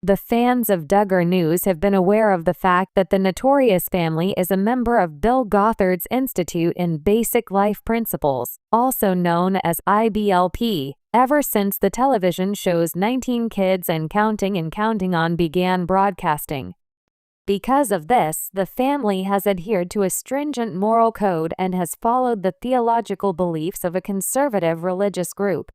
The fans of Duggar News have been aware of the fact that the notorious family is a member of Bill Gothard's Institute in Basic Life Principles, also known as IBLP, ever since the television shows 19 Kids and Counting On began broadcasting. Because of this, the family has adhered to a stringent moral code and has followed the theological beliefs of a conservative religious group.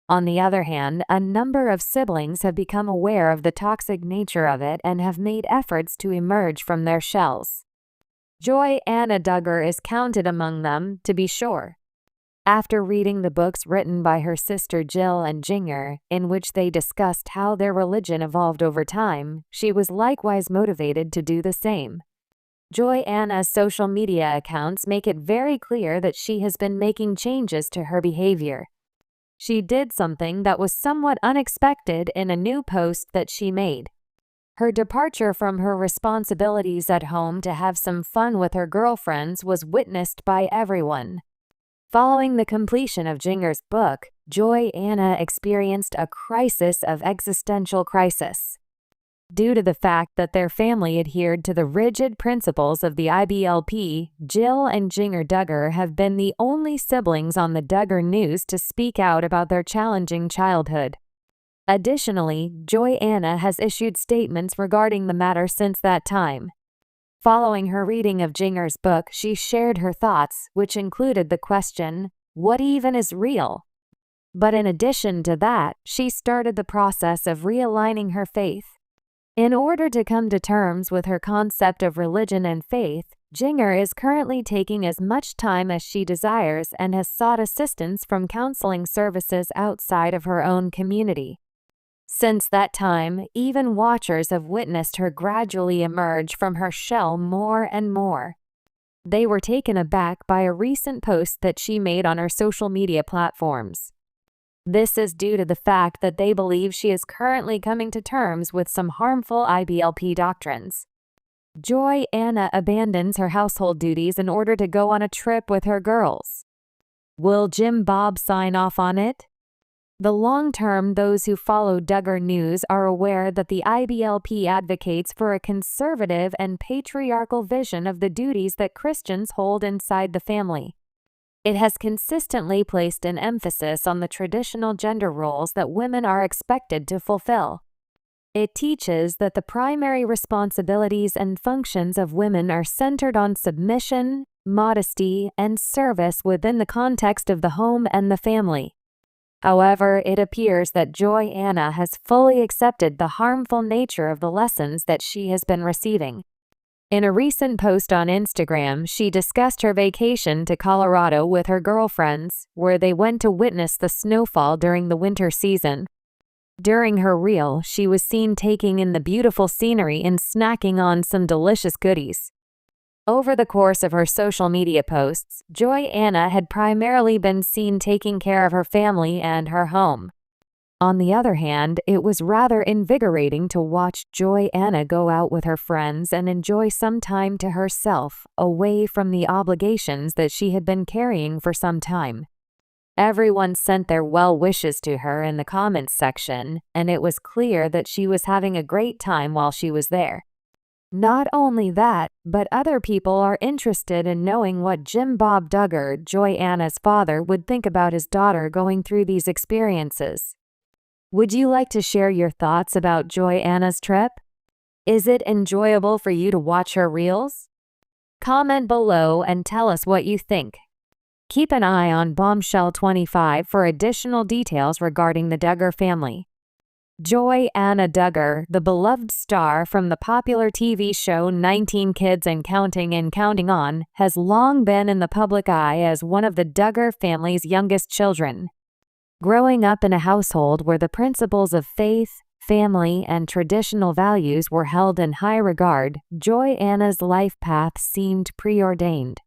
On the other hand, a number of siblings have become aware of the toxic nature of it and have made efforts to emerge from their shells. Joy Anna Duggar is counted among them, to be sure. After reading the books written by her sister Jill and Jinger, in which they discussed how their religion evolved over time, she was likewise motivated to do the same. Joy Anna's social media accounts make it very clear that she has been making changes to her behavior. She did something that was somewhat unexpected in a new post that she made. Her departure from her responsibilities at home to have some fun with her girlfriends was witnessed by everyone. Following the completion of Jinger's book, Joy Anna experienced a crisis of existential crisis. Due to the fact that their family adhered to the rigid principles of the IBLP, Jill and Jinger Duggar have been the only siblings on the Duggar News to speak out about their challenging childhood. Additionally, Joy Anna has issued statements regarding the matter since that time. Following her reading of Jinger's book, she shared her thoughts, which included the question, "What even is real?" But in addition to that, she started the process of realigning her faith. In order to come to terms with her concept of religion and faith, Jinger is currently taking as much time as she desires and has sought assistance from counseling services outside of her own community. Since that time, even watchers have witnessed her gradually emerge from her shell more and more. They were taken aback by a recent post that she made on her social media platforms. This is due to the fact that they believe she is currently coming to terms with some harmful IBLP doctrines. Joy Anna abandons her household duties in order to go on a trip with her girls. Will Jim Bob sign off on it? The long-term those who follow Duggar News are aware that the IBLP advocates for a conservative and patriarchal vision of the duties that Christians hold inside the family. It has consistently placed an emphasis on the traditional gender roles that women are expected to fulfill. It teaches that the primary responsibilities and functions of women are centered on submission, modesty, and service within the context of the home and the family. However, it appears that Joy Anna has fully accepted the harmful nature of the lessons that she has been receiving. In a recent post on Instagram, she discussed her vacation to Colorado with her girlfriends, where they went to witness the snowfall during the winter season. During her reel, she was seen taking in the beautiful scenery and snacking on some delicious goodies. Over the course of her social media posts, Joy Anna had primarily been seen taking care of her family and her home. On the other hand, it was rather invigorating to watch Joy Anna go out with her friends and enjoy some time to herself, away from the obligations that she had been carrying for some time. Everyone sent their well wishes to her in the comments section, and it was clear that she was having a great time while she was there. Not only that, but other people are interested in knowing what Jim Bob Duggar, Joy Anna's father, would think about his daughter going through these experiences. Would you like to share your thoughts about Joy Anna's trip? Is it enjoyable for you to watch her reels? Comment below and tell us what you think. Keep an eye on Bombshell 25 for additional details regarding the Duggar family. Joy Anna Duggar, the beloved star from the popular TV show 19 Kids and Counting On, has long been in the public eye as one of the Duggar family's youngest children. Growing up in a household where the principles of faith, family, and traditional values were held in high regard, Joy Anna's life path seemed preordained.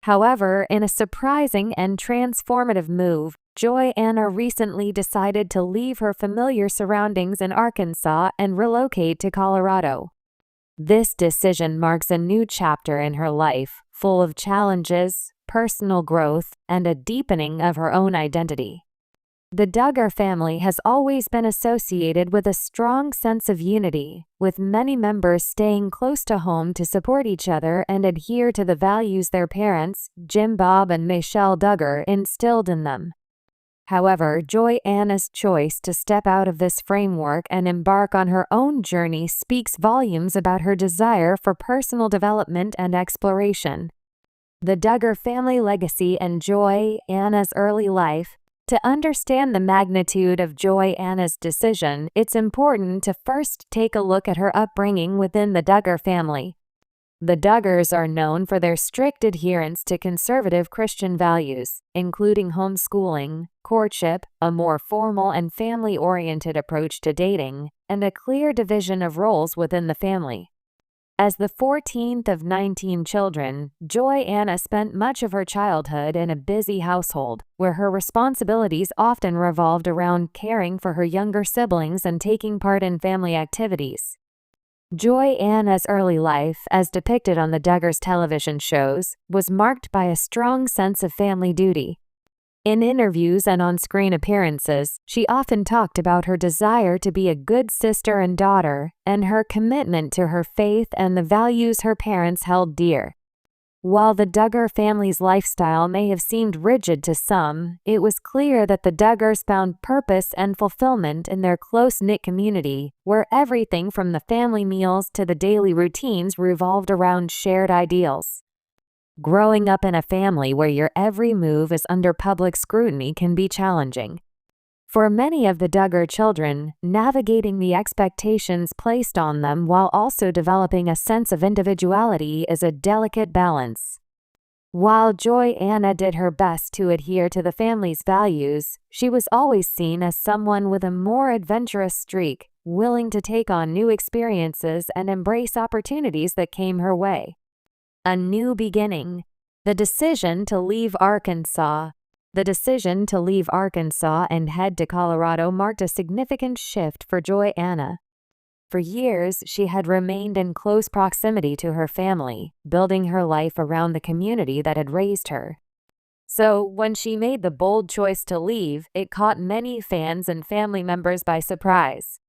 However, in a surprising and transformative move, Joy Anna recently decided to leave her familiar surroundings in Arkansas and relocate to Colorado. This decision marks a new chapter in her life, full of challenges, personal growth, and a deepening of her own identity. The Duggar family has always been associated with a strong sense of unity, with many members staying close to home to support each other and adhere to the values their parents, Jim Bob and Michelle Duggar, instilled in them. However, Joy-Anna's choice to step out of this framework and embark on her own journey speaks volumes about her desire for personal development and exploration. The Duggar family legacy and Joy-Anna's early life. To understand the magnitude of Joy-Anna's decision, it's important to first take a look at her upbringing within the Duggar family. The Duggars are known for their strict adherence to conservative Christian values, including homeschooling, courtship, a more formal and family-oriented approach to dating, and a clear division of roles within the family. As the 14th of 19 children, Joy-Anna spent much of her childhood in a busy household, where her responsibilities often revolved around caring for her younger siblings and taking part in family activities. Joy-Anna's early life, as depicted on the Duggars' television shows, was marked by a strong sense of family duty. In interviews and on-screen appearances, she often talked about her desire to be a good sister and daughter, and her commitment to her faith and the values her parents held dear. While the Duggar family's lifestyle may have seemed rigid to some, it was clear that the Duggars found purpose and fulfillment in their close-knit community, where everything from the family meals to the daily routines revolved around shared ideals. Growing up in a family where your every move is under public scrutiny can be challenging. For many of the Duggar children, navigating the expectations placed on them while also developing a sense of individuality is a delicate balance. While Joy-Anna did her best to adhere to the family's values, she was always seen as someone with a more adventurous streak, willing to take on new experiences and embrace opportunities that came her way. A new beginning. The decision to leave Arkansas and head to Colorado marked a significant shift for Joy-Anna. For years, she had remained in close proximity to her family, building her life around the community that had raised her. So, when she made the bold choice to leave, it caught many fans and family members by surprise.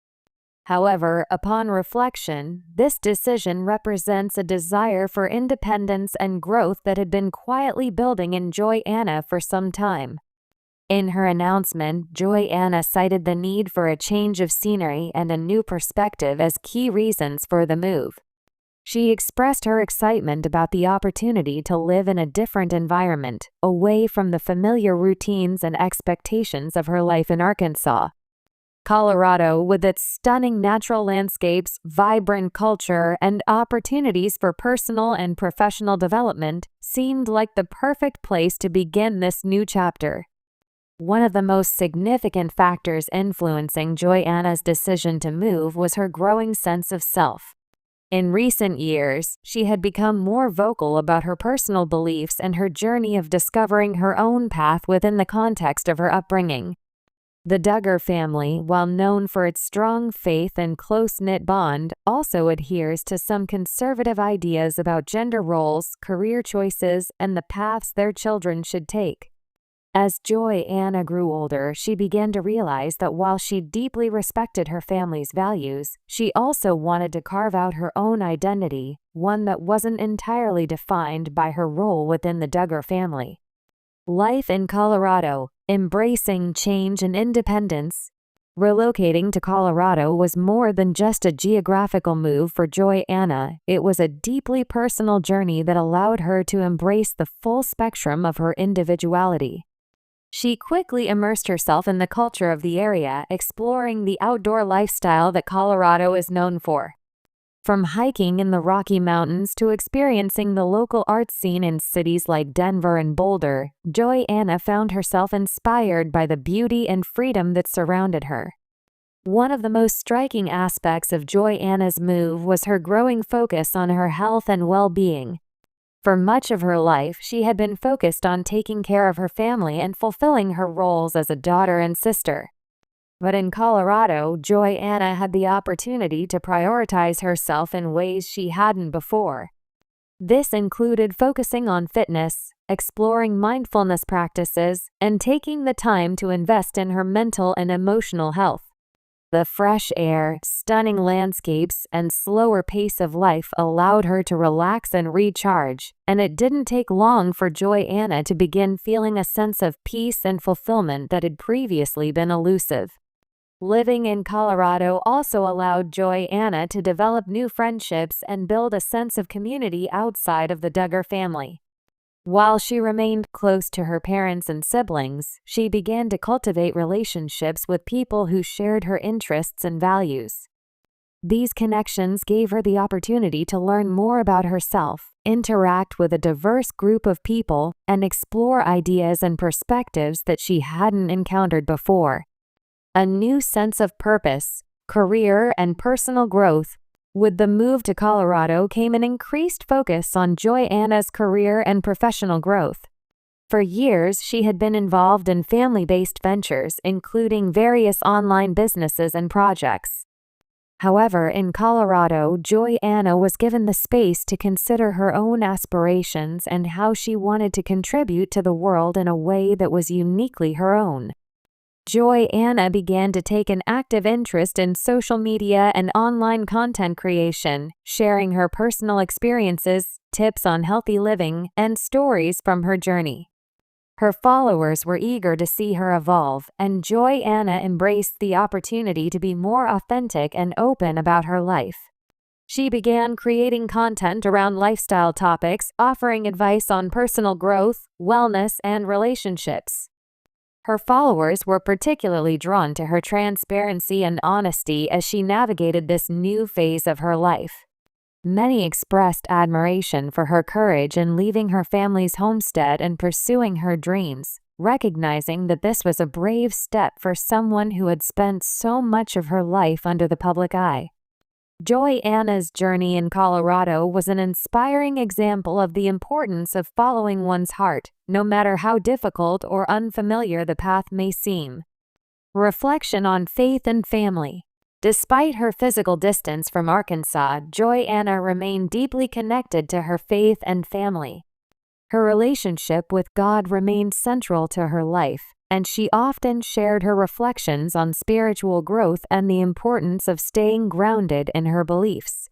However, upon reflection, this decision represents a desire for independence and growth that had been quietly building in Joy-Anna for some time. In her announcement, Joy-Anna cited the need for a change of scenery and a new perspective as key reasons for the move. She expressed her excitement about the opportunity to live in a different environment, away from the familiar routines and expectations of her life in Arkansas. Colorado, with its stunning natural landscapes, vibrant culture, and opportunities for personal and professional development, seemed like the perfect place to begin this new chapter. One of the most significant factors influencing Joy-Anna's decision to move was her growing sense of self. In recent years, she had become more vocal about her personal beliefs and her journey of discovering her own path within the context of her upbringing. The Duggar family, while known for its strong faith and close-knit bond, also adheres to some conservative ideas about gender roles, career choices, and the paths their children should take. As Joy-Anna grew older, she began to realize that while she deeply respected her family's values, she also wanted to carve out her own identity, one that wasn't entirely defined by her role within the Duggar family. Life in Colorado. Embracing change and independence. Relocating to Colorado was more than just a geographical move for Joy-Anna. It was a deeply personal journey that allowed her to embrace the full spectrum of her individuality. She quickly immersed herself in the culture of the area, exploring the outdoor lifestyle that Colorado is known for. From hiking in the Rocky Mountains to experiencing the local art scene in cities like Denver and Boulder, Joy-Anna found herself inspired by the beauty and freedom that surrounded her. One of the most striking aspects of Joy-Anna's move was her growing focus on her health and well-being. For much of her life, she had been focused on taking care of her family and fulfilling her roles as a daughter and sister. But in Colorado, Joy-Anna had the opportunity to prioritize herself in ways she hadn't before. This included focusing on fitness, exploring mindfulness practices, and taking the time to invest in her mental and emotional health. The fresh air, stunning landscapes, and slower pace of life allowed her to relax and recharge, and it didn't take long for Joanna to begin feeling a sense of peace and fulfillment that had previously been elusive. Living in Colorado also allowed Joanna to develop new friendships and build a sense of community outside of the Duggar family. While she remained close to her parents and siblings, she began to cultivate relationships with people who shared her interests and values. These connections gave her the opportunity to learn more about herself, interact with a diverse group of people, and explore ideas and perspectives that she hadn't encountered before. A new sense of purpose, career, and personal growth. With the move to Colorado came an increased focus on Joanna's career and professional growth. For years, she had been involved in family-based ventures, including various online businesses and projects. However, in Colorado, Joanna was given the space to consider her own aspirations and how she wanted to contribute to the world in a way that was uniquely her own. Joanna began to take an active interest in social media and online content creation, sharing her personal experiences, tips on healthy living, and stories from her journey. Her followers were eager to see her evolve, and Joanna embraced the opportunity to be more authentic and open about her life. She began creating content around lifestyle topics, offering advice on personal growth, wellness, and relationships. Her followers were particularly drawn to her transparency and honesty as she navigated this new phase of her life. Many expressed admiration for her courage in leaving her family's homestead and pursuing her dreams, recognizing that this was a brave step for someone who had spent so much of her life under the public eye. Joanna's journey in Colorado was an inspiring example of the importance of following one's heart, no matter how difficult or unfamiliar the path may seem. Reflection on faith and family. Despite her physical distance from Arkansas, Joanna remained deeply connected to her faith and family. Her relationship with God remained central to her life, and she often shared her reflections on spiritual growth and the importance of staying grounded in her beliefs.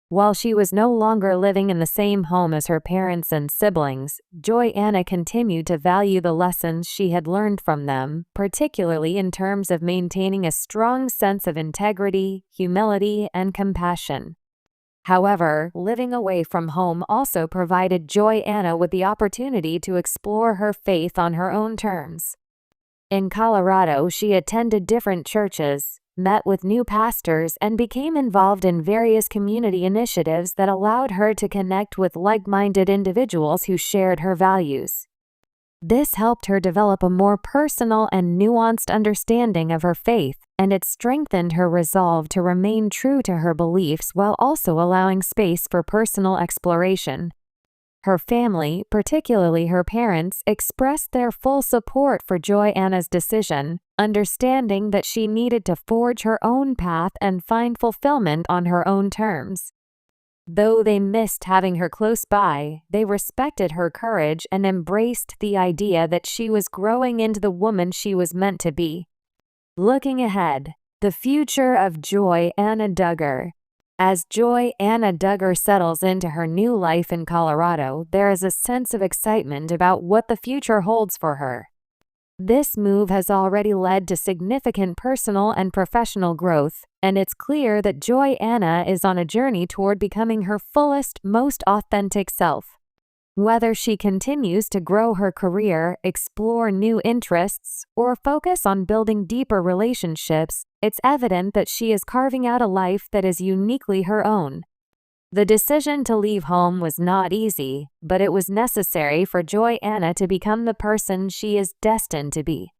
While she was no longer living in the same home as her parents and siblings, Joanna continued to value the lessons she had learned from them, particularly in terms of maintaining a strong sense of integrity, humility, and compassion. However, living away from home also provided Joanna with the opportunity to explore her faith on her own terms. In Colorado, she attended different churches, met with new pastors, and became involved in various community initiatives that allowed her to connect with like-minded individuals who shared her values. This helped her develop a more personal and nuanced understanding of her faith, and it strengthened her resolve to remain true to her beliefs while also allowing space for personal exploration. Her family, particularly her parents, expressed their full support for Joanna's decision, understanding that she needed to forge her own path and find fulfillment on her own terms. Though they missed having her close by, they respected her courage and embraced the idea that she was growing into the woman she was meant to be. Looking ahead, the future of Joanna Duggar. As Joanna Duggar settles into her new life in Colorado, there is a sense of excitement about what the future holds for her. This move has already led to significant personal and professional growth, and it's clear that Joanna is on a journey toward becoming her fullest, most authentic self. Whether she continues to grow her career, explore new interests, or focus on building deeper relationships, it's evident that she is carving out a life that is uniquely her own. The decision to leave home was not easy, but it was necessary for Joanna to become the person she is destined to be.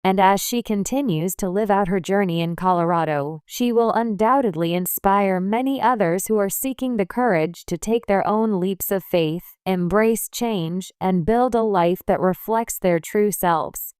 And as she continues to live out her journey in Colorado, she will undoubtedly inspire many others who are seeking the courage to take their own leaps of faith, embrace change, and build a life that reflects their true selves.